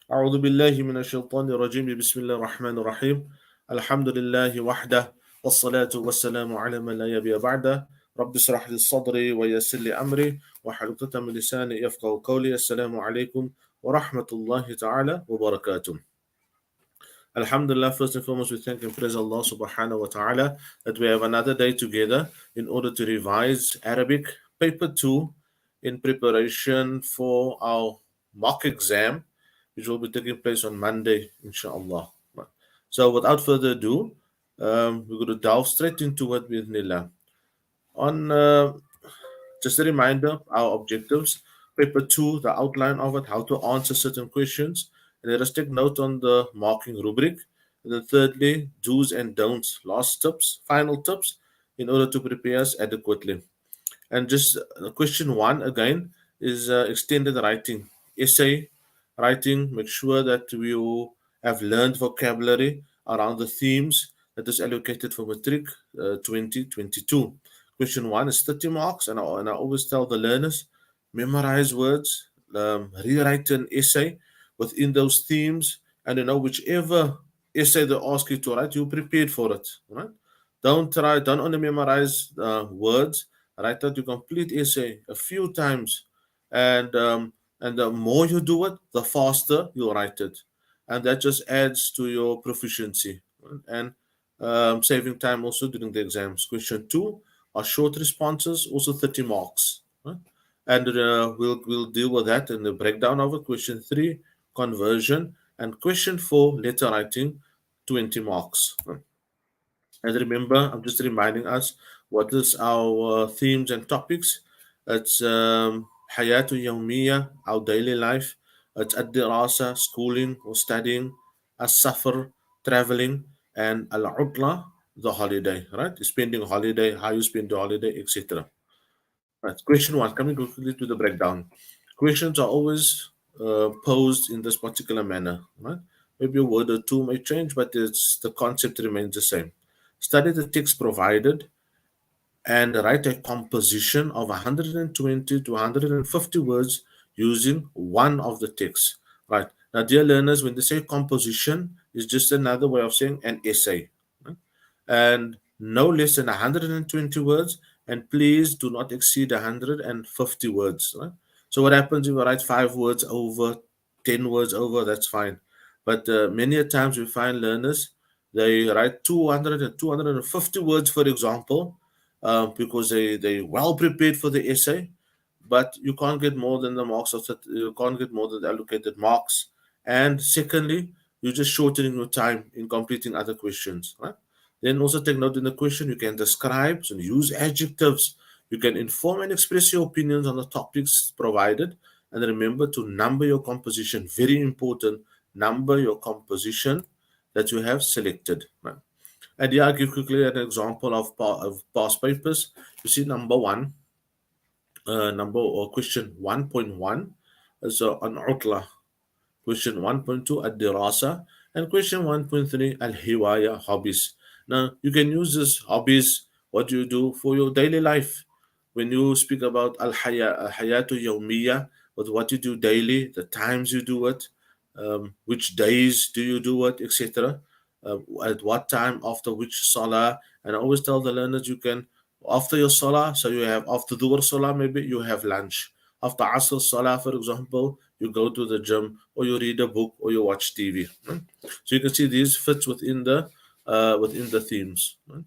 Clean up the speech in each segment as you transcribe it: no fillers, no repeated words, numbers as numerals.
أعوذ بالله من الشيطان الرجيم بسم الله الرحمن الرحيم الحمد لله وحده والصلاة والسلام على من لا نبي بعده رب اشرح لي صدري ويسر لي أمري واحلل عقدة من لساني يفقهوا قولي السلام عليكم ورحمة الله تعالى وبركاته. Alhamdulillah, first and foremost, we thank and praise Allah subhanahu wa ta'ala that we have another day together in order to revise Arabic paper 2 in preparation for our mock exam, which will be taking place on Monday, inshallah. So, without further ado, we're going to delve straight into it with Nila. On just a reminder, our objectives. Paper 2, the outline of it, how to answer certain questions. And let us take note on the marking rubric. And then thirdly, do's and don'ts, last tips, final tips, in order to prepare us adequately. And just question 1 again is extended writing, essay writing. Make sure that you have learned vocabulary around the themes that is allocated for Matric 2022. Question 1 is 30 marks, and I always tell the learners memorize words, rewrite an essay within those themes, and whichever essay they ask you to write, you prepared for it. Right? Don't only memorize words. Write out your complete essay a few times, and the more you do it, the faster you'll write it, and that just adds to your proficiency, right? And saving time also during the exams. Question 2 are short responses, also 30 marks, right? And we'll deal with that in the breakdown of it. Question 3, conversion, and question 4, letter writing, 20 marks. Right? And remember, I'm just reminding us what is our themes and topics. It's Hayatu Yawmiya, our daily life. It's Ad-Dirasa, schooling or studying. As-Safar, traveling. And Al-Utla, the holiday, right? Spending a holiday, how you spend the holiday, etc. Right. Question 1, coming quickly to the breakdown. Questions are always posed in this particular manner, right? Maybe a word or two may change, but the concept remains the same. Study the text provided and write a composition of 120 to 150 words using one of the texts. Right. Now, dear learners, when they say composition, is just another way of saying an essay. Right? And no less than 120 words, and please do not exceed 150 words. Right? So, what happens if you write 5 words over, 10 words over? That's fine. But many a times we find learners they write 200 and 250 words, for example, because they well prepared for the essay, but you can't get more than the marks of that. You can't get more than the allocated marks. And secondly, you're just shortening your time in completing other questions. Right? Then also take note in the question you can describe and use adjectives. You can inform and express your opinions on the topics provided. And remember to number your composition. Very important. Number your composition that you have selected. Right? And yeah, I'll give quickly an example of past papers. You see, number one, number or question 1.1 is on Utla. Question 1.2 Ad-Dirasa, and question 1.3 Al-Hiwaya, hobbies. Now you can use this hobbies, what you do for your daily life. When you speak about Hayatu Yawmiya, with what you do daily, the times you do it, which days do you do it, etc. At what time, after which salah. And I always tell the learners you can, after your salah, so you have after Dhuhr salah, maybe you have lunch. After Asr salah, for example, you go to the gym or you read a book or you watch TV. Right? So you can see these fits within the themes. Right?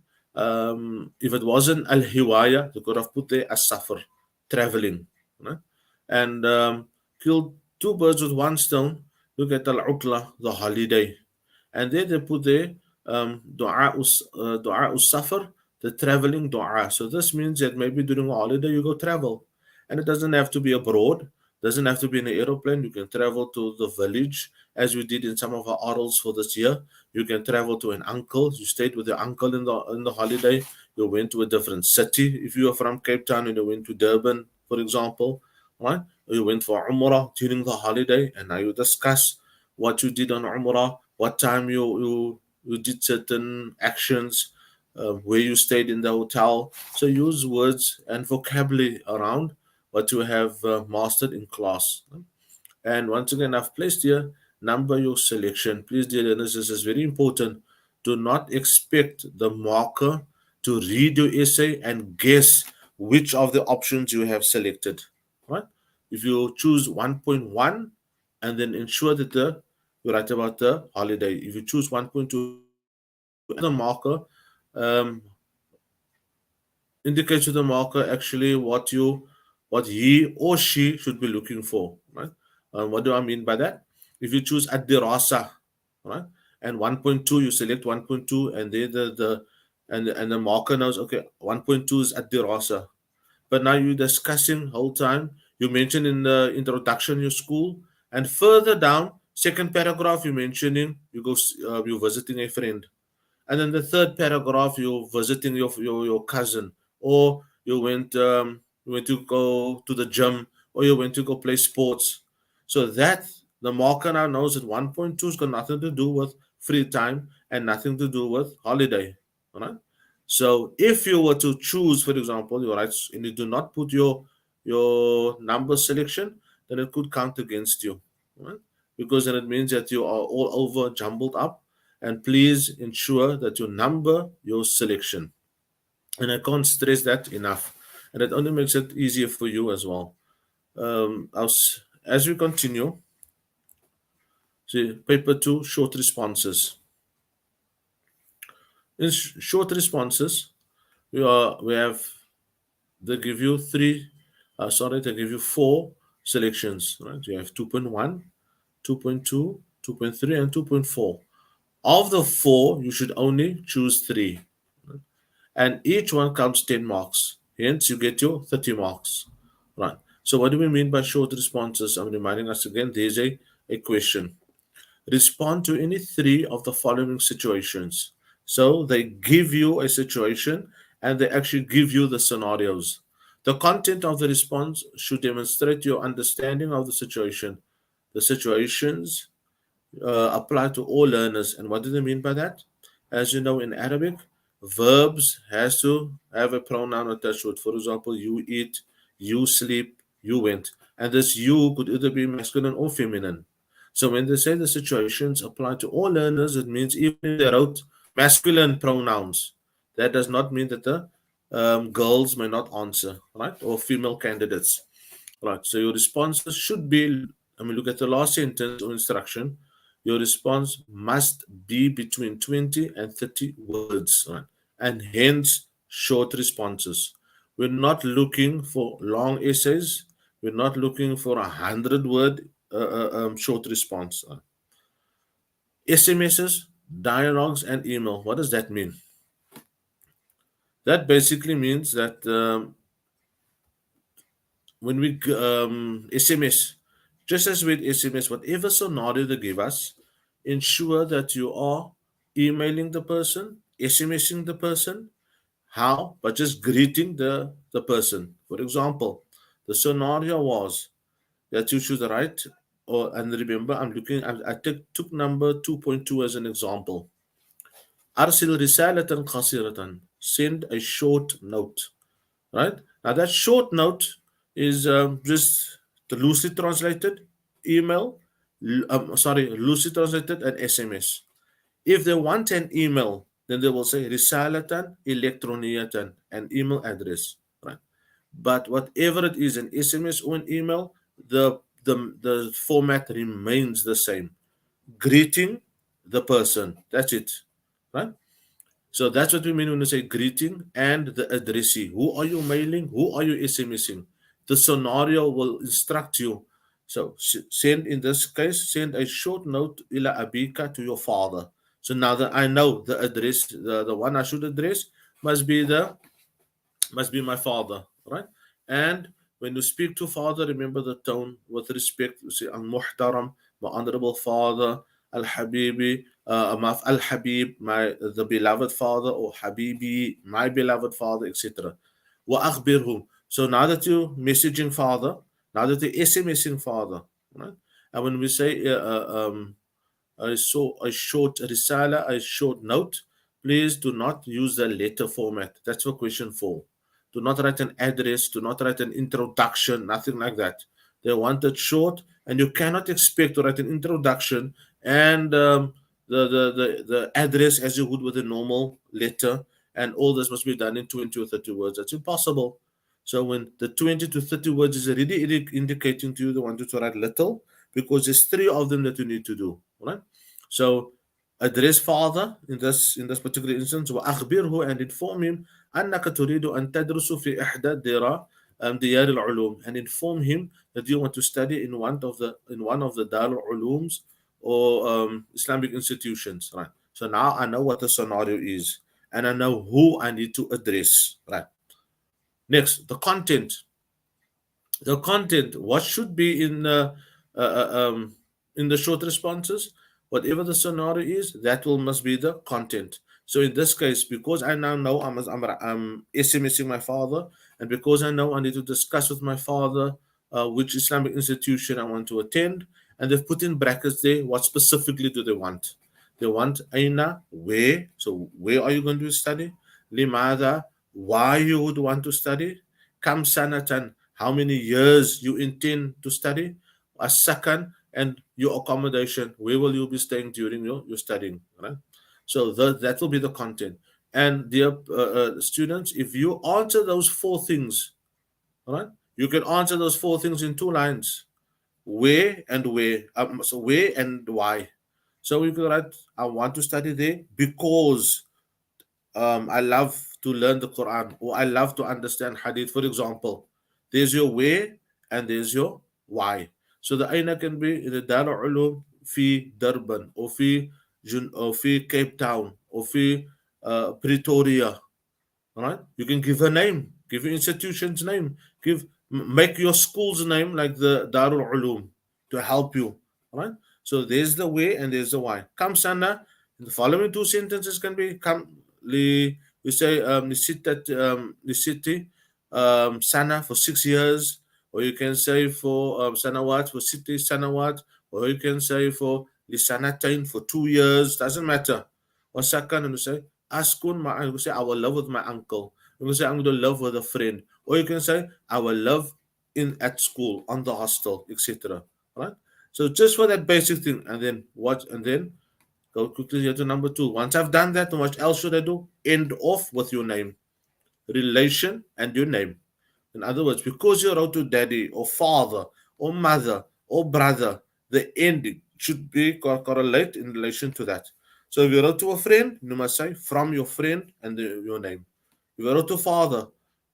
If it wasn't Al Hiwaya, you could have put there as Safar, traveling. Right? And kill two birds with one stone. Look at Al Utla, the holiday. And then they put there Dua Safar, the traveling dua. So this means that maybe during a holiday you go travel. And it doesn't have to be abroad, doesn't have to be in an aeroplane. You can travel to the village, as we did in some of our orals for this year. You can travel to an uncle. You stayed with your uncle in the holiday. You went to a different city. If you are from Cape Town and you went to Durban, for example, right? Or you went for Umrah during the holiday, and now you discuss what you did on Umrah, what time you did certain actions, where you stayed in the hotel. So use words and vocabulary around what you have mastered in class. And once again, I've placed here number your selection. Please, dear learners, this is very important. Do not expect the marker to read your essay and guess which of the options you have selected. Right? If you choose 1.1 and then ensure that you write about the holiday. If you choose 1.2 and the marker, um, indicates to the marker actually what he or she should be looking for, right? What do I mean by that? If you choose at dirasa, right, and 1.2 you select 1.2 and then the marker knows, okay, 1.2 is at dirasa, but now you're discussing whole time. You mentioned in the introduction your school, and further down second paragraph you mentioning you're visiting a friend, and then the third paragraph you're visiting your cousin, or you went to go to the gym, or you went to go play sports. So that the marker now knows that 1.2 has got nothing to do with free time and nothing to do with holiday. All right. So if you were to choose, for example, your rights, and you do not put your number selection, then it could count against you. All right? Because then it means that you are all over jumbled up, and please ensure that you number your selection. And I can't stress that enough. And it only makes it easier for you as well. As we continue, see paper two, short responses. In short responses, we have they give you they give you four selections. Right? You have 2.1, 2.2, 2.3, and 2.4. Of the four, you should only choose three, and each one comes 10 marks. Hence, you get your 30 marks. Right. So, what do we mean by short responses? I'm reminding us again, there's a question. Respond to any three of the following situations. So, they give you a situation and they actually give you the scenarios. The content of the response should demonstrate your understanding of the situation. The situations apply to all learners. And what do they mean by that? As you know, in Arabic, verbs has to have a pronoun attached to it. For example, you eat, you sleep, you went. And this you could either be masculine or feminine. So when they say the situations apply to all learners, it means even if they wrote masculine pronouns, that does not mean that the girls may not answer, right? Or female candidates. Right. So your responses should be, I mean, look at the last sentence or instruction. Your response must be between 20 and 30 words, right? And hence short responses. We're not looking for long essays. We're not looking for 100-word short response. SMSs, dialogues, and email. What does that mean? That basically means that when we SMS, just as with SMS, whatever scenario they give us, ensure that you are emailing the person, SMSing the person. How? By just greeting the person. For example, the scenario was that you should write, and remember, took number 2.2 as an example. Arsil risalatan qasiratan. Send a short note. Right? Now, that short note is just the loosely translated email, loosely translated an SMS. If they want an email, then they will say risalatan elektroniyatan, an email address, right? But whatever it is, an SMS or an email, the format remains the same. Greeting the person. That's it, right? So that's what we mean when we say greeting and the addressee. Who are you mailing? Who are you SMSing? The scenario will instruct you. So send, in this case, send a short note ila abika, to your father. So now that I know the address, the one I should address must be my father, right? And when you speak to father, remember the tone with respect. You say al muhtaram, my honorable father, al habibi, al habib, my the beloved father, or habibi, my beloved father, etc. Wa akhbirhum. So now that you're messaging father, now that you're SMSing father, right? And when we say a short risala, a short note, please do not use the letter format. That's for question 4. Do not write an address, do not write an introduction, nothing like that. They want it short and you cannot expect to write an introduction and the address as you would with a normal letter, and all this must be done in 20 or 30 words. That's impossible. So when the 20 to 30 words is already indicating to you they want you to write little, because there's three of them that you need to do, right? So address father in this particular instance, وأخبره, and inform him أنك تريد أن تدرس في إحدى ديار العلوم, and inform him that you want to study in one of the Dar al-Ulums or Islamic institutions, right? So now I know what the scenario is, and I know who I need to address, right? Next, the content. What should be uh, uh, um, in the short responses, whatever the scenario is, that must be the content. So in this case, because I now know I'm SMSing my father, and because I know I need to discuss with my father which Islamic institution I want to attend, and they've put in brackets there, what specifically do they want? They want aina, where. So where are you going to study? Limada, why you would want to study? Kam sanatan, how many years you intend to study? A second, and your accommodation, where will you be staying during your studying, right? So that will be the content. And dear students, if you answer those four things, right, you can answer those four things in 2 lines: where and where. So where and why. So you can write, I want to study there because I love to learn the Quran, or I love to understand Hadith, for example. There's your where and there's your why. So the aina can be in the Dar al-Ulum fi Durban, or fi Cape Town, or fi Pretoria, right? You can give a name, give your institution's name, make your school's name like the Darul Ulum to help you, right? So there's the way and there's the why. Kam sana. The following two sentences can be kam li. We say lisiti sana for 6 years, or you can say for sanawat for city sanawat, or you can say for lisanatain for 2 years. Doesn't matter. Or second, and you say Askun my, you can say I will live with my uncle. You can say I'm going to live with a friend, or you can say I will live in at school, on the hostel, etc. Right? So just for that basic thing, and then what? And then go quickly here to number 2. Once I've done that, what else should I do? End off with your name, relation, and your name. In other words, because you wrote to daddy or father or mother or brother, the ending should be correlate in relation to that. So if you wrote to a friend, you must say from your friend and your name. If you wrote to father,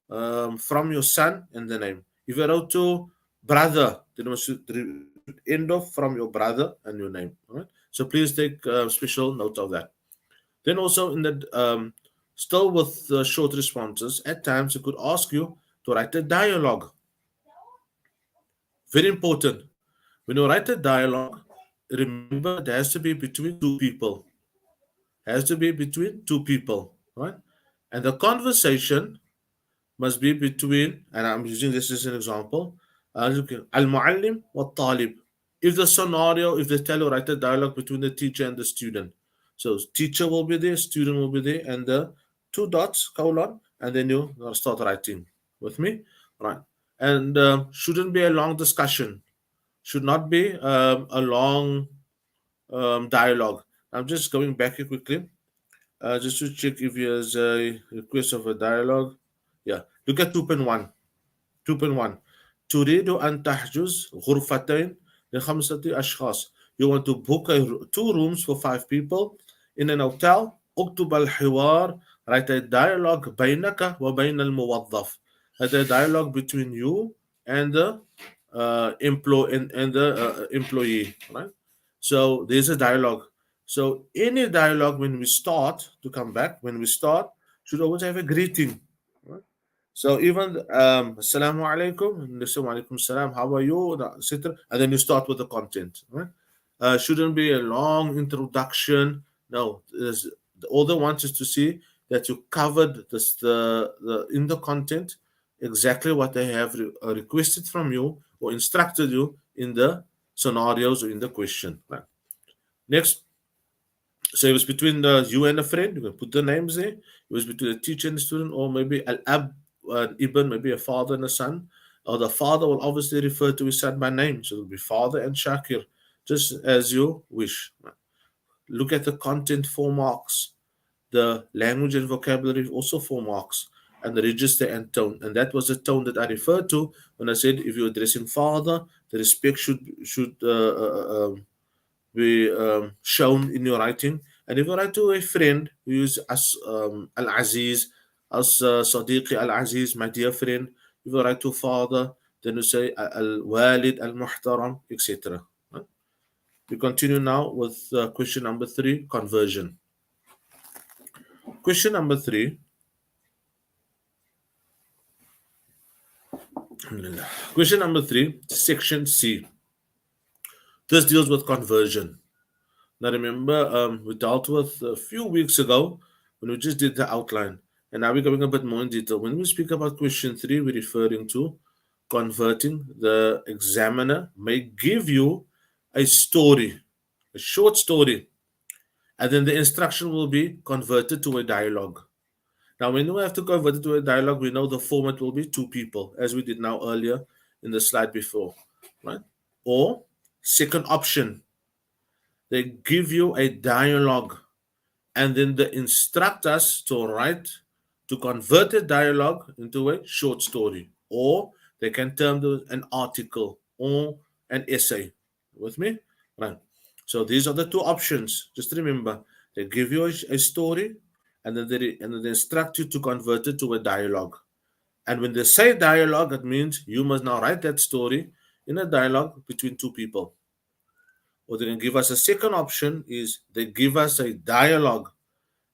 from your son and the name. If you wrote to brother, then you should end off from your brother and your name. All right. So please take special note of that. Then also in the still with short responses, at times it could ask you to write a dialogue. Very important. When you write a dialogue, remember it has to be between two people. Has to be between two people, right? And the conversation must be between, and I'm using this as an example, al-muallim wa talib. If the scenario, if they tell you write a dialogue between the teacher and the student, so teacher will be there, student will be there, and the two dots, colon, and then you start writing with me, right? And shouldn't be a long discussion, should not be a long dialogue. I'm just going back here quickly, just to check if there's a request of a dialogue. Yeah, look at 2.1. 2.1 تريد أن تحجز غرفتين لخمسة أشخاص. You want to book 2 rooms for 5 people in an hotel. اكتب الحوار. Write a dialogue بينك وبين الموظف. Write a dialogue between you and the employee, right? So there's a dialogue. So any dialogue, when we start, to come back, when we start, should always have a greeting, right? So even Assalamu alaikum, and they say, "Wa alaikum salam, how are you?" etc. And then you start with the content, right? Shouldn't be a long introduction. No, all they want is to see that you covered the in the content exactly what they have requested from you or instructed you in the scenarios or in the question. Right? Next, so it was between you and a friend. You can put the names there. It was between a teacher and a student, or maybe al ab, an ibn, maybe a father and a son. Or the father will obviously refer to his son by name. So it will be father and Shakir, just as you wish. Look at the content, 4 marks. The language and vocabulary, also 4 marks. And the register and tone. And that was the tone that I referred to when I said if you're addressing father, the respect should be shown in your writing. And if you write to a friend, you use as Al Aziz, as Sadiqi Al Aziz, my dear friend. If you write to father, then you say Al Walid Al Muhtaram, etc. We continue now with question number 3, conversion. Question number 3. Question number 3, section C. This deals with conversion. Now remember, we dealt with a few weeks ago when we just did the outline. And now we're going a bit more in detail. When we speak about question 3, we're referring to converting. The examiner may give you a story, a short story, and then the instruction will be converted to a dialogue. Now, when we have to convert it to a dialogue, we know the format will be 2 people, as we did now earlier in the slide before, right? Or second option, they give you a dialogue and then they instruct us to write, to convert a dialogue into a short story, or they can term it an article or an essay. With me? Right. So these are the 2 options. Just remember, they give you a story and then they instruct you to convert it to a dialogue. And when they say dialogue, it means you must now write that story in a dialogue between 2 people. Or they can give us a second option is they give us a dialogue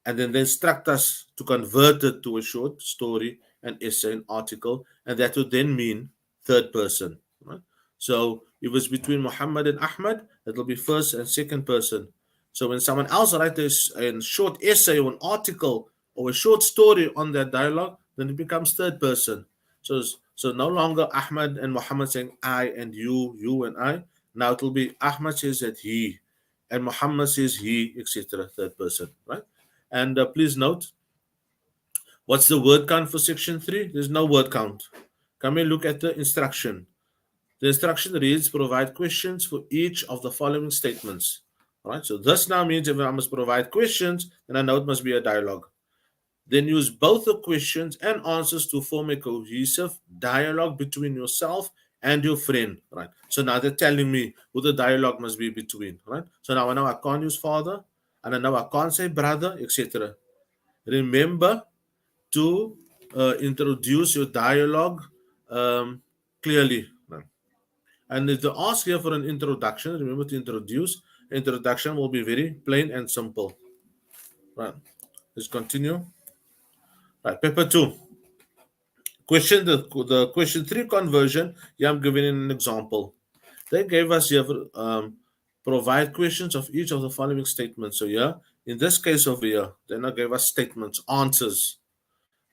and then they instruct us to convert it to a short story, an essay, an article, and that would then mean third person. Right? So if it's between Muhammad and Ahmad, it will be first and second person. So when someone else writes a short essay or an article or a short story on that dialogue, then it becomes third person. So no longer Ahmad and Muhammad saying I and you and I. Now it will be Ahmad says that he, and Muhammad says he, etc. Third person, right? And please note, what's the word count for section 3? There's no word count. Come and look at the instruction. The instruction reads, provide questions for each of the following statements. All right, so this now means if I must provide questions, then I know it must be a dialogue. Then use both the questions and answers to form a cohesive dialogue between yourself and your friend, right? So now they're telling me who the dialogue must be between, right? So now I know I can't use father, and I know I can't say brother, etc. Remember to introduce your dialogue clearly. Right? And if they ask here for an introduction, remember to introduce. Introduction will be very plain and simple. Right. Let's continue. Right. Paper 2. The question 3 conversion. Yeah, I'm giving an example. They gave us here provide questions of each of the following statements. So yeah, in this case over here, they now gave us statements, answers.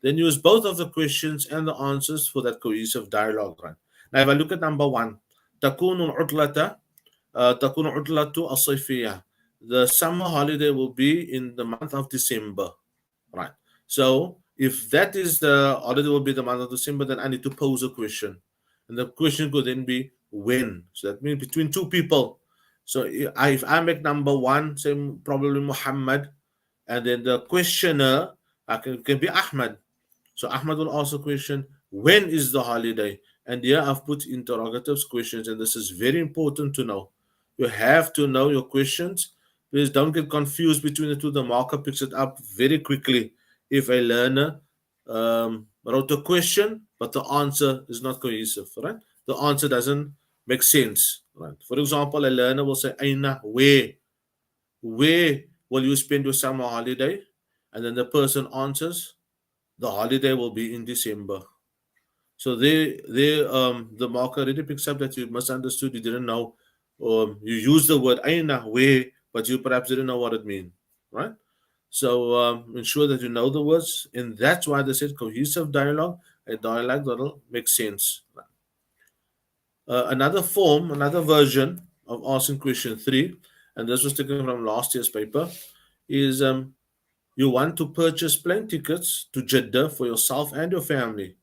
Then use both of the questions and the answers for that cohesive dialogue. Right? Now, if I look at number 1, تكون العطلة تكون عطلة الصيفية. The summer holiday will be in the month of December. Right. So if that is the holiday will be the month of December, then I need to pose a question. And the question could then be when. So that means between 2 people. So if I make number 1, say probably Muhammad, and then the questioner can be Ahmad. So Ahmad will ask a question, when is the holiday? And here I've put interrogatives questions, and this is very important to know. You have to know your questions. Please don't get confused between the 2. The marker picks it up very quickly if a learner wrote a question, but the answer is not cohesive, right? The answer doesn't make sense, right? For example, a learner will say, Aina, where? Where will you spend your summer holiday? And then the person answers, the holiday will be in December. So the marker already picks up that you misunderstood, you didn't know, you used the word aina, where, but you perhaps didn't know what it means, right? So ensure that you know the words, and that's why they said cohesive dialogue, a dialogue that'll make sense. Another form, another version of asking question 3, and this was taken from last year's paper, is you want to purchase plane tickets to Jeddah for yourself and your family.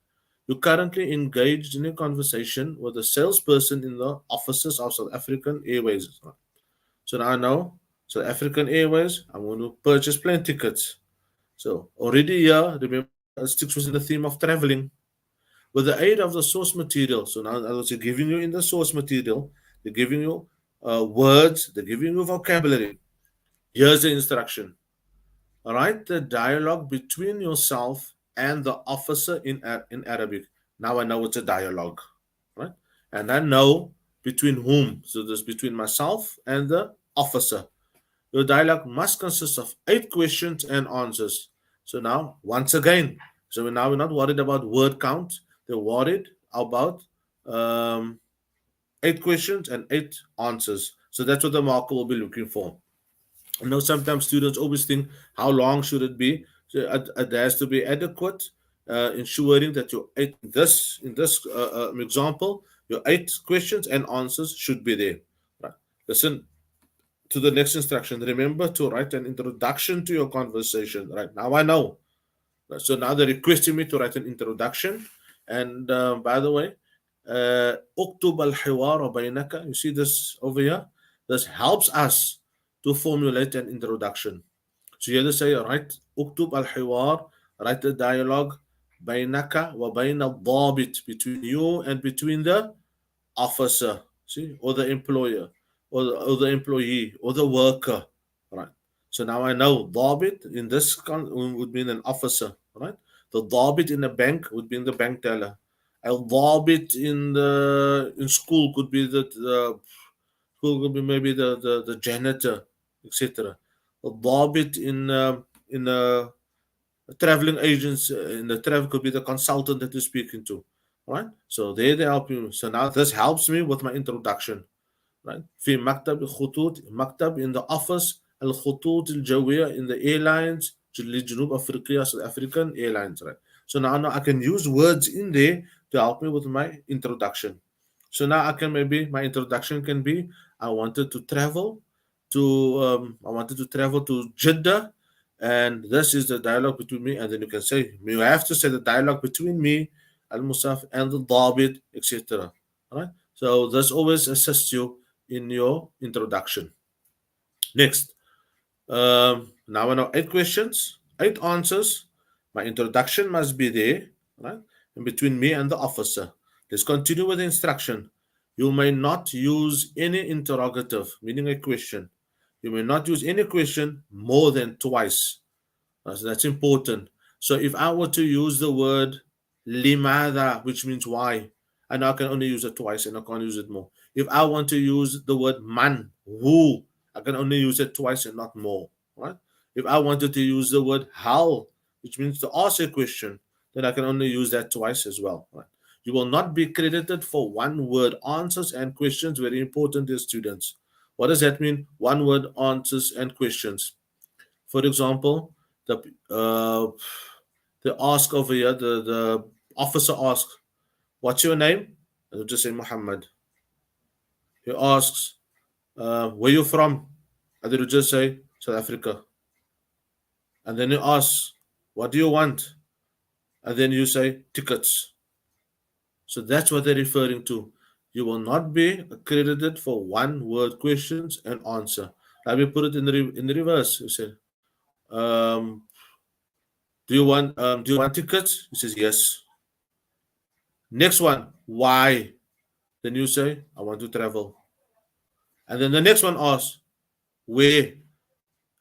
You're currently engaged in a conversation with a salesperson in the offices of South African Airways. So now I know South African Airways, I'm going to purchase plane tickets. So already here, remember, it sticks within the theme of traveling with the aid of the source material. So now, as they're giving you in the source material, they're giving you words, they're giving you vocabulary. Here's the instruction. Write the dialogue between yourself and the officer in Arabic. Now I know it's a dialogue, right? And I know between whom. So this between myself and the officer. Your dialogue must consist of 8 questions and answers. So now, once again, so now we're not worried about word count. They're worried about um, 8 questions and 8 answers. So that's what the marker will be looking for. I know sometimes students always think, how long should it be? So it has to be adequate, ensuring that your 8 in this example, your 8 questions and answers should be there. Right. Listen to the next instruction. Remember to write an introduction to your conversation. Right now, I know. So now they're requesting me to write an introduction. And by the way, اكتب الحوار بينك. You see this over here? This helps us to formulate an introduction. So you have to say, write اكتب الحوار, write the dialogue بينك وبين الضابط, between you and between the officer, see, or the employer, or the employee, or the worker, right? So now I know ضابط in this would mean an officer, right? The ضابط in a bank would be in the bank teller. A ضابط in school could be the school could be maybe the janitor, etc. A ضابط in traveling agents in the travel could be the consultant that you're speaking to, right? So they help you. So now this helps me with my introduction, right? في مكتب الخطوط, مكتب in the office, الخطوط الجوية in the airlines, لجنوب أفريقيا, South African Airlines, right? So now I can use words in there to help me with my introduction. So now I can maybe my introduction can be I wanted to travel to Jeddah, and this is the dialogue between me, and then you can say you have to say the dialogue between me, Al Musaf, and the Dabit, etc. Right? So this always assists you in your introduction. Next, now I know 8 questions, 8 answers. My introduction must be there, right? And between me and the officer. Let's continue with the instruction. You may not use any interrogative, meaning a question. You may not use any question more than twice. So that's important. So if I were to use the word limada, which means why, and I can only use it twice and I can't use it more. If I want to use the word man, who, I can only use it twice and not more. Right? If I wanted to use the word how, which means to ask a question, then I can only use that twice as well. Right? You will not be credited for one word answers and questions. Very important, dear students. What does that mean? One word answers and questions. For example, the ask over here, the officer asks, "What's your name?" And you just say Muhammad. He asks, "Where you from?" And then you just say South Africa. And then he asks, "What do you want?" And then you say tickets. So that's what they're referring to. You will not be accredited for one word questions and answer. Let me put it in the reverse. You say, um, do you want tickets? He says yes. Next one, why? Then you say, I want to travel. And then the next one asks, where?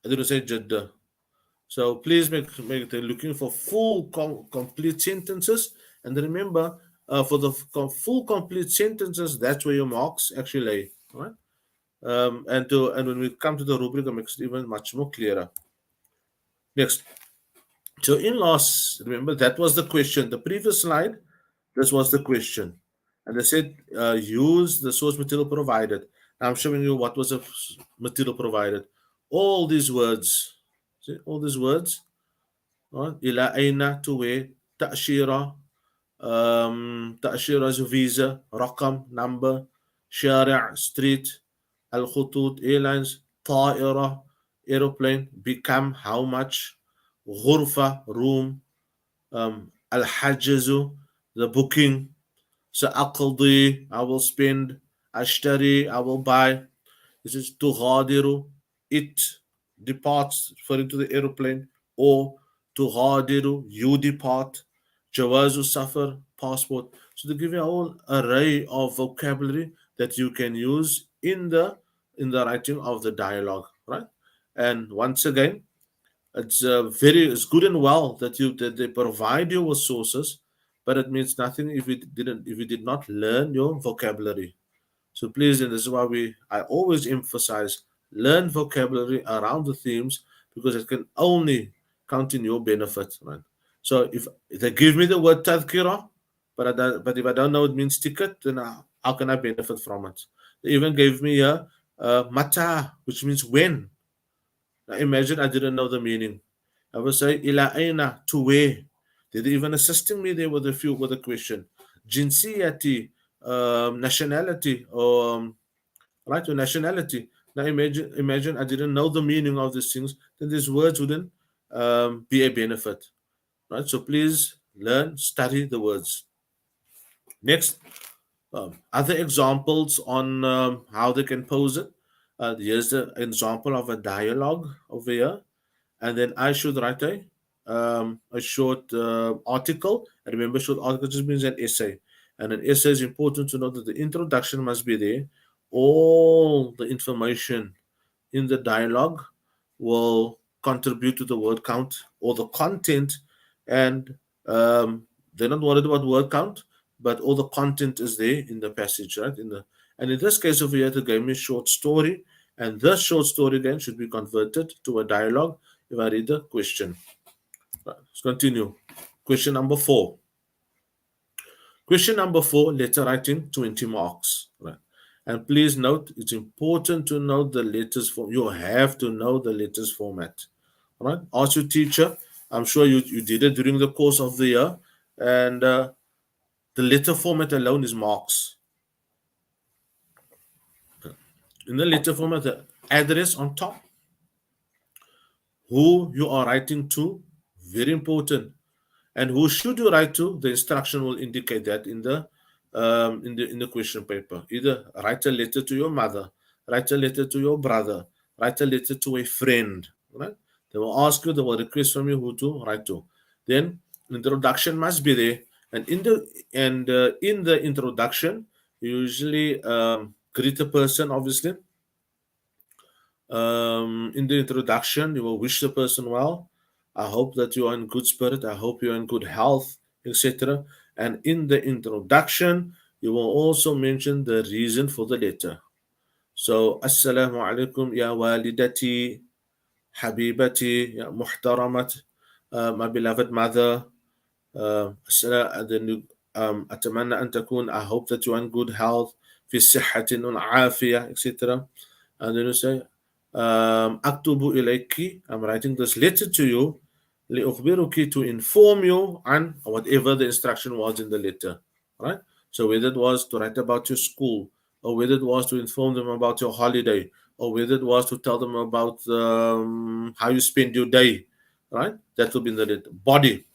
And then you say Jeddah. So please make looking for full complete sentences. And remember, for the full complete sentences, that's where your marks actually lay. Right? And when we come to the rubric, it makes it even much more clearer. Next. So in loss, remember that was the question. The previous slide, this was the question. And they said use the source material provided. Now I'm showing you what was the material provided. All these words, see, all these words, إلى أين, to where, تأشيرة, تأشيرة is visa, رقم, number, شارع, street, الخطوط, airlines, طائرة, aeroplane, become, how much, غرفة, room, الحجز, the booking. سأقضي, I will spend. أشتري, I will buy. This is تغادر, it departs, referring to the aeroplane. Or تغادر, you depart. جواز السفر, passport. So they give you a whole array of vocabulary that you can use in the writing of the dialogue, right? And once again, it's good and well that they provide you with sources, but it means nothing if you did not learn your vocabulary. So please, and this is why I always emphasize, learn vocabulary around the themes, because it can only count in your benefit, right? So if they give me the word tadhkira, but if I don't know it means ticket, then how can I benefit from it? They even gave me a mata, which means when. Now imagine I didn't know the meaning. I would say ila aina, to where. They're even assisting me there with a question. Jinsiyati, nationality, or right, or nationality. Now imagine I didn't know the meaning of these things, then these words wouldn't be a benefit. Right? So please learn, study the words. Next, other examples on how they can pose it. Here's an example of a dialogue over here, and then I should write a short article. And remember, short article just means an essay, and an essay is important to know that the introduction must be there. All the information in the dialogue will contribute to the word count or the content, and they're not worried about word count, but all the content is there in the passage, right? And in this case over here, they gave me a short story, and this short story again should be converted to a dialogue if I read the question. Right, let's continue. Question number 4. Question number 4, letter writing, 20 marks. Right. And please note, it's important to know the letters form. You have to know the letters format. All right. Ask your teacher. I'm sure you did it during the course of the year. And the letter format alone is marks. In the letter format, the address on top, who you are writing to, very important. And who should you write to? The instruction will indicate that in the question paper. Either write a letter to your mother, write a letter to your brother, write a letter to a friend. Right? They will ask you, they will request from you who to write to. Then introduction must be there, and in the introduction, you usually greet a person, obviously. In the introduction, you will wish the person well. I hope that you are in good spirit. I hope you're in good health, etc. And in the introduction, you will also mention the reason for the letter. So, Assalamu alaikum ya walidati, habibati, ya muhtaramat, my beloved mother. Then أتمنى أن تكون, I hope that you are in good health, في صحة وعافية, etc. And then you say, أكتب إليك, I'm writing this letter to you, لأخبرك, to inform you on whatever the instruction was in the letter, right? So whether it was to write about your school, or whether it was to inform them about your holiday, or whether it was to tell them about how you spend your day, right? That will be in the letter. Body,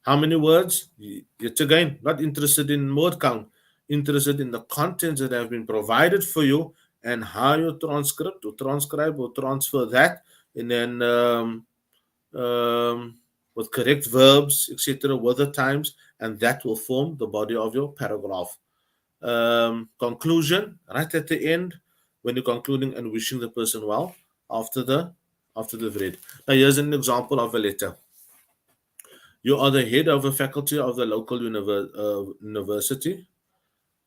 how many words? Yet again, not interested in word count, interested in the contents that have been provided for you, and how you transcribe or transfer that, and then with correct verbs, etc., with the times, and that will form the body of your paragraph. Conclusion, right at the end, when you're concluding and wishing the person well after they've read. Now, here's an example of a letter. You are the head of a faculty of the local university,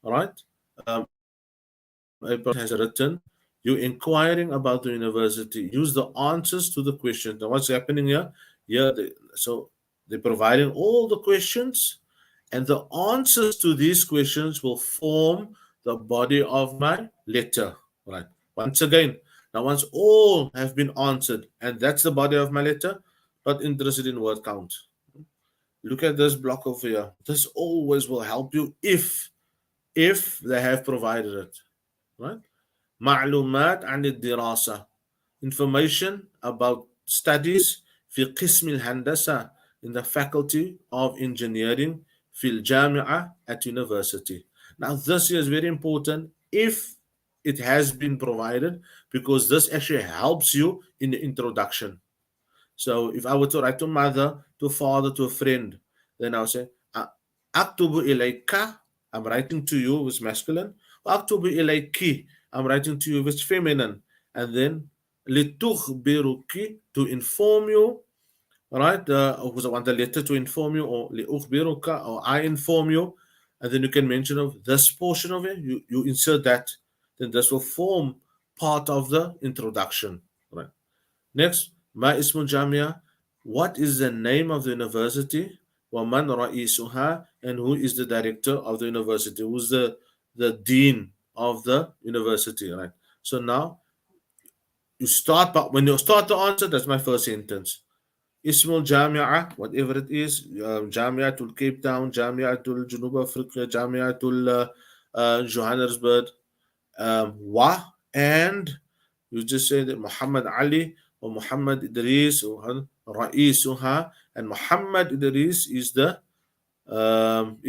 all right? A person has written, you're inquiring about the university. Use the answers to the question. Now, what's happening here? So they're providing all the questions, and the answers to these questions will form the body of my letter, right? Once again, now once all have been answered, and that's the body of my letter, not interested in word count. Look at this block over here. This always will help you if they have provided it, right? معلومات عن الدراسة, information about studies في قسم الهندسة, in the faculty of engineering, fil jami'ah, at university. Now this here is very important if it has been provided, because this actually helps you in the introduction. So if I were to write to mother, to father, to a friend, then I'll say, Aktubu ilayka, I'm writing to you with masculine. Aktubu ilayki, I'm writing to you with feminine. And then litukhbiruki, to inform you, right? Because I want the letter to inform you, or liukhbiruka, or I inform you. And then you can mention of this portion of it, you insert that. Then this will form part of the introduction, right? Next, Ma Ismul Jamia. What is the name of the university? Waman Ra'isuha, and who is the director of the university? Who's the dean of the university, right? So now you start, but when you start the answer, that's my first sentence. Ismul Jamia, whatever it is, Jamiatul Cape Town, Jamiatul Junub Africa, Jamiatul Johannesburg, wa, and you just say that Muhammad Ali or Muhammad Idris or Ra'isuha, and Muhammad Idris is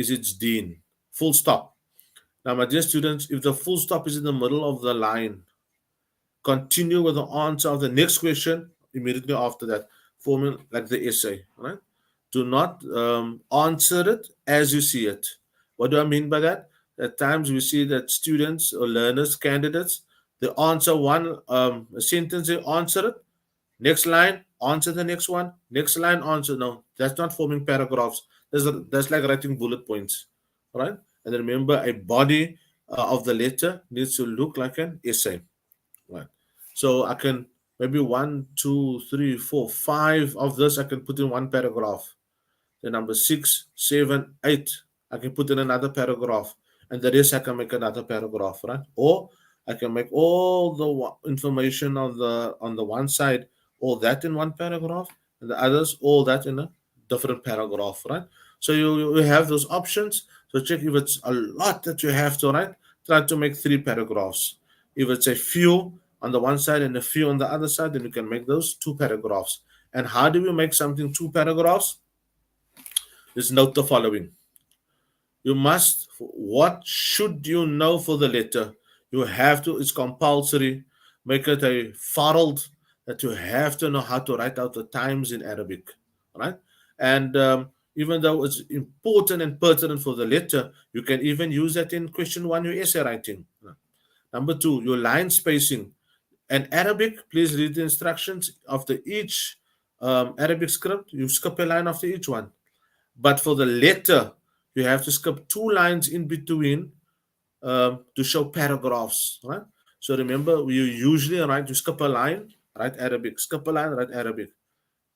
its dean. Full stop. Now, my dear students, if the full stop is in the middle of the line, continue with the answer of the next question immediately after that, forming like the essay. Right? Do not answer it as you see it. What do I mean by that? At times we see that students or learners, candidates, they answer one sentence, they answer it. Next line, answer the next one. Next line, answer. No, that's not forming paragraphs. That's like writing bullet points, right? And remember, a body of the letter needs to look like an essay, right? So I can maybe 1, 2, 3, 4, 5 of this I can put in one paragraph. The number 6, 7, 8, I can put in another paragraph, and the rest I can make another paragraph, right? Or I can make all the information on the one side, all that in one paragraph, and the others all that in a different paragraph, right? So you have those options. So check if it's a lot that you have to write. Try to make 3 paragraphs. If it's a few on the one side and a few on the other side, then you can make those 2 paragraphs. And how do we make something 2 paragraphs? Just note the following. You must, what should you know for the letter? You have to, it's compulsory. Make it a farald that you have to know how to write out the times in Arabic, right? And even though it's important and pertinent for the letter, you can even use that in question 1, your essay writing. Number 2, your line spacing. And Arabic, please read the instructions after each Arabic script. You skip a line after each one. But for the letter, you have to skip 2 lines in between to show paragraphs, right? So remember, you usually write, you skip a line, write Arabic, skip a line, write Arabic.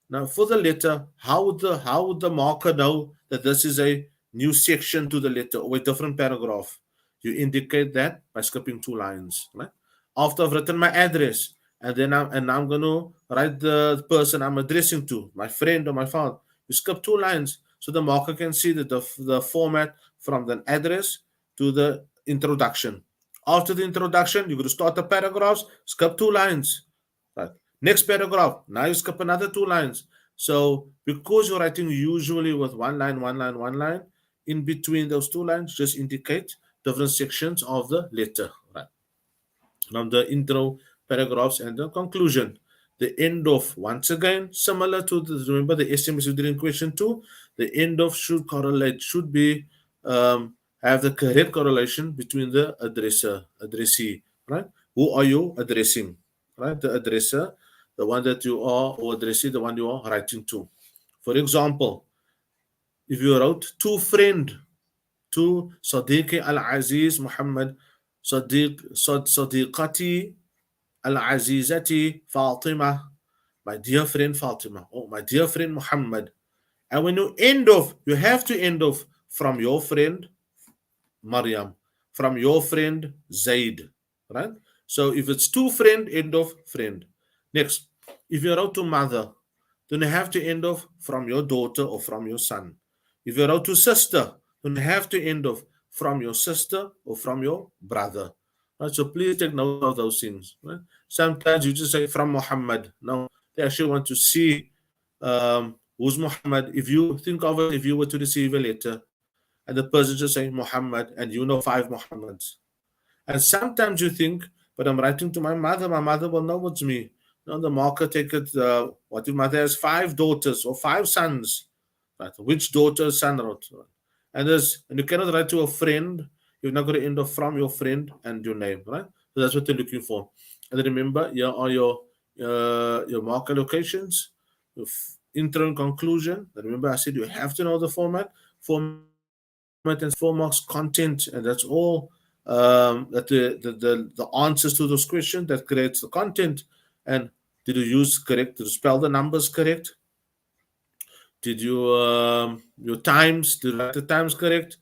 Now, for the letter, how would the marker know that this is a new section to the letter or a different paragraph? You indicate that by skipping 2 lines, right? After I've written my address, and then I'm going to write the person I'm addressing to, my friend or my father. You skip 2 lines so the marker can see that the format from the address to the introduction. After the introduction, you're going to start the paragraphs, skip 2 lines. Right. Next paragraph, now you skip another 2 lines. So because you're writing usually with 1 line, 1 line, 1 line, in between those 2 lines, just indicate different sections of the letter. Right. Now the intro paragraphs and the conclusion. The end of, once again, similar to remember the SMS you did in question 2, the end of should correlate, should be have the correct correlation between the addressee, right? Who are you addressing, right? The addresser, the one that you are, or addressee, the one you are writing to. For example, if you wrote to friend, to Sadiqi al-Aziz Muhammad, Sadiqati al-Azizati Fatima, my dear friend Fatima, or my dear friend Muhammad. And when you end off, you have to end off from your friend Maryam, from your friend Zaid, right? So if it's to friend, end of friend. Next, if you're out to mother, then you have to end off from your daughter or from your son. If you're out to sister, then you have to end off from your sister or from your brother. Right? So please take note of those things. Right? Sometimes you just say from Muhammad. No, they actually want to see who's Muhammad. If you think of it, if you were to receive a letter, and the person just saying Muhammad, and you know 5 Muhammads. And sometimes you think, but I'm writing to my mother will know it's me. No, the marker take it, what if mother has 5 daughters or 5 sons? Right? Which daughter, son wrote? And you cannot write to a friend. You're not going to end up from your friend and your name, right? So that's what they're looking for. And then remember, here are your marker locations, your intro and conclusion. And remember, I said you have to know the format and 4 marks content, and that's all. That the answers to those questions that creates the content. And did you use correct? Did you spell the numbers correct? Did you your times? Did you write the times correct?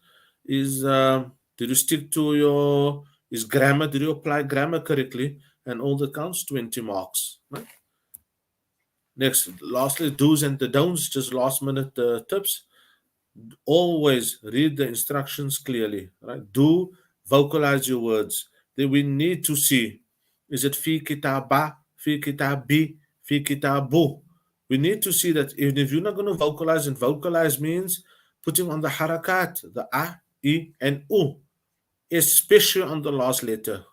Is did you stick to your is grammar? Did you apply grammar correctly? And all that counts 20 marks. Right? Next, lastly, do's and the don'ts. Just last minute tips. Always read the instructions clearly. Right? Do vocalize your words. Then we need to see, is it fi kitaba, fi kitabi, fi kitabu? We need to see that even if you're not going to vocalize, and vocalize means putting on the harakat, the a, e, and u, especially on the last letter.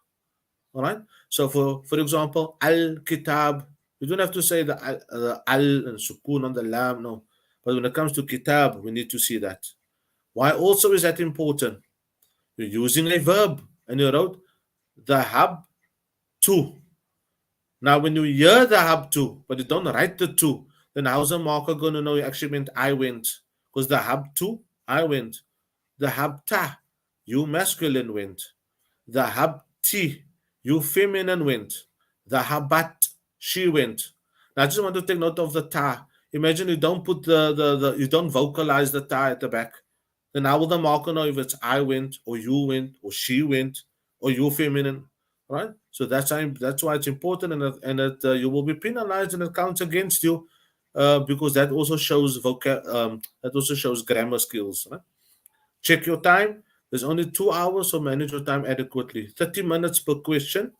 All right. So for example, al kitab, you don't have to say the al and sukun on the lam, no. But when it comes to kitab, we need to see that. Why also is that important? You're using a verb and you wrote the hub to. Now, when you hear the hub to, but you don't write the to, then how's the marker going to know you actually meant I went? Because the hub to, I went. The hub ta, you masculine went. The hub ti, you feminine went. The habat, she went. Now, I just want to take note of the ta. Imagine you don't put the you don't vocalize the ta at the back. Then how will the marker know if it's I went or you went or she went or you feminine, right? So that's why it's important, and you will be penalized and it counts against you, because that also shows that also shows grammar skills. Right? Check your time. There's only 2 hours, so manage your time adequately. 30 minutes per question.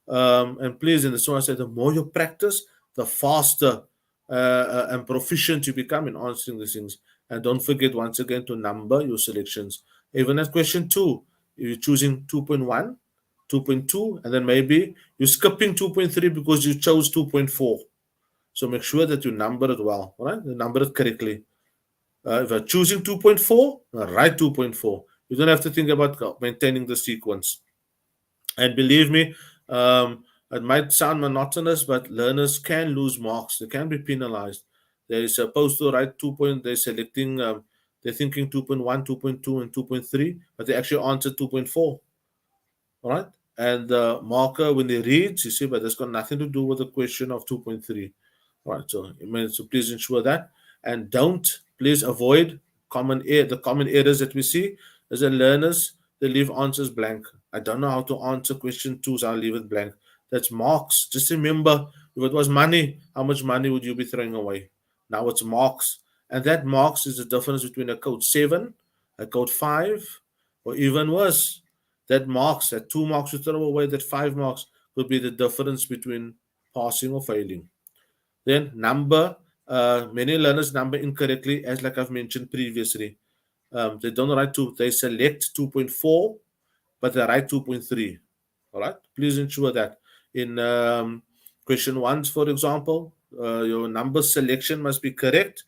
And please, and so I said, the more you practice, the faster and proficient you become in answering these things. And don't forget, once again, to number your selections. Even at question 2, you're choosing 2.1, 2.2, and then maybe you're skipping 2.3 because you chose 2.4. So make sure that you number it well, right? You number it correctly. If you're choosing 2.4, write 2.4. You don't have to think about maintaining the sequence. And believe me, it might sound monotonous, but learners can lose marks. They can be penalized. They're supposed to write 2 point. They're selecting. They're thinking 2.1, 2.2, and 2.3, but they actually answered 2.4. All right. And the marker when they read, you see, but that's got nothing to do with the question of 2.3. All right. So please ensure that, and don't please avoid the common errors that we see as a learners. They leave answers blank. I don't know how to answer question 2, so I'll leave it blank. That's marks. Just remember, if it was money, how much money would you be throwing away? Now it's marks. And that marks is the difference between a code 7, a code 5, or even worse. That 2 marks you throw away, that 5 marks could be the difference between passing or failing. Then many learners number incorrectly, as like I've mentioned previously. They don't write 2, they select 2.4, but they write 2.3. All right, please ensure that in question 1, for example, your number selection must be correct.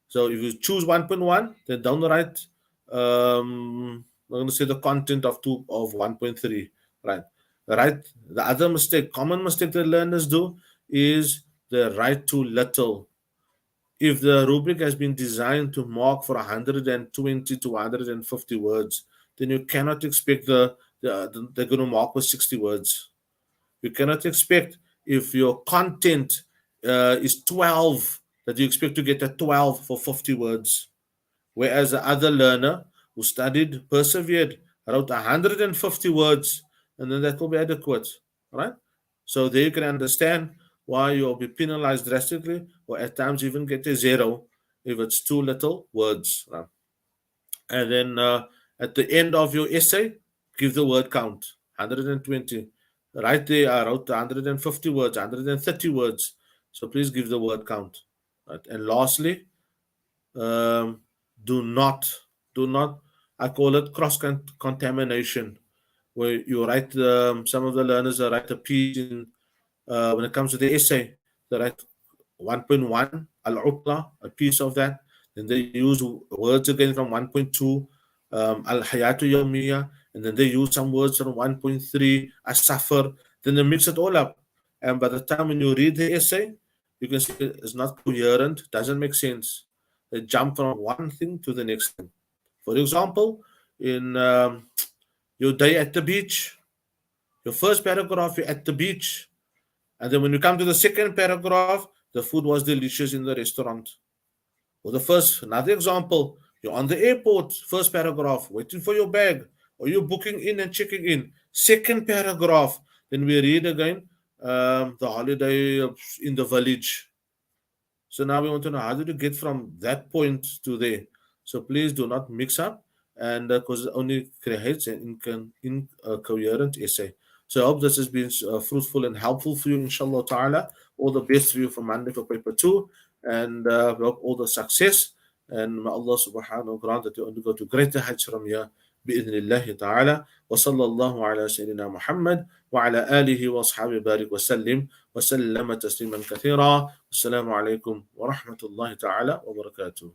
So if you choose 1.1, then don't write I'm going to say the content of 1.3, right? Right. The other common mistake that learners do is they write too little. If the rubric has been designed to mark for 120 to 150 words, then you cannot expect they're going to mark with 60 words. You cannot expect, if your content is 12, that you expect to get a 12 for 50 words. Whereas the other learner who studied, persevered, wrote 150 words, and then that will be adequate, right? So there you can understand why you'll be penalized drastically, or at times even get a 0 if it's too little words. Right? And then at the end of your essay, give the word count, 120. Right there, I wrote 150 words, 130 words. So please give the word count. Right? And lastly, um, do not I call it contamination, where you write, some of the learners write a piece in, when it comes to the essay, they write 1.1 al-utla, a piece of that. Then they use words again from 1.2, al-hayatu yawmiya, and then they use some words from 1.3, as-safar. Then they mix it all up. And by the time when you read the essay, you can see it's not coherent, doesn't make sense. They jump from one thing to the next thing. For example, in your day at the beach, your first paragraph, you're at the beach. And then when you come to the second paragraph, the food was delicious in the restaurant. Or the first, another example, you're on the airport, first paragraph, waiting for your bag, or you're booking in and checking in. Second paragraph, then we read again, the holiday in the village. So now we want to know, how did you get from that point to there? So please do not mix up, and because it only creates an incoherent essay. So I hope this has been fruitful and helpful for you, inshallah ta'ala. All the best for you for Monday for paper 2, and we hope all the success. And may Allah subhanahu wa ta'ala grant that you only go to greater heights from here. بإذن الله تعالى وصلى الله على سيدنا محمد وعلى آله وأصحابه بارك وسلم وسلم تسليما كثيرا. السلام عليكم ورحمة الله تعالى وبركاته.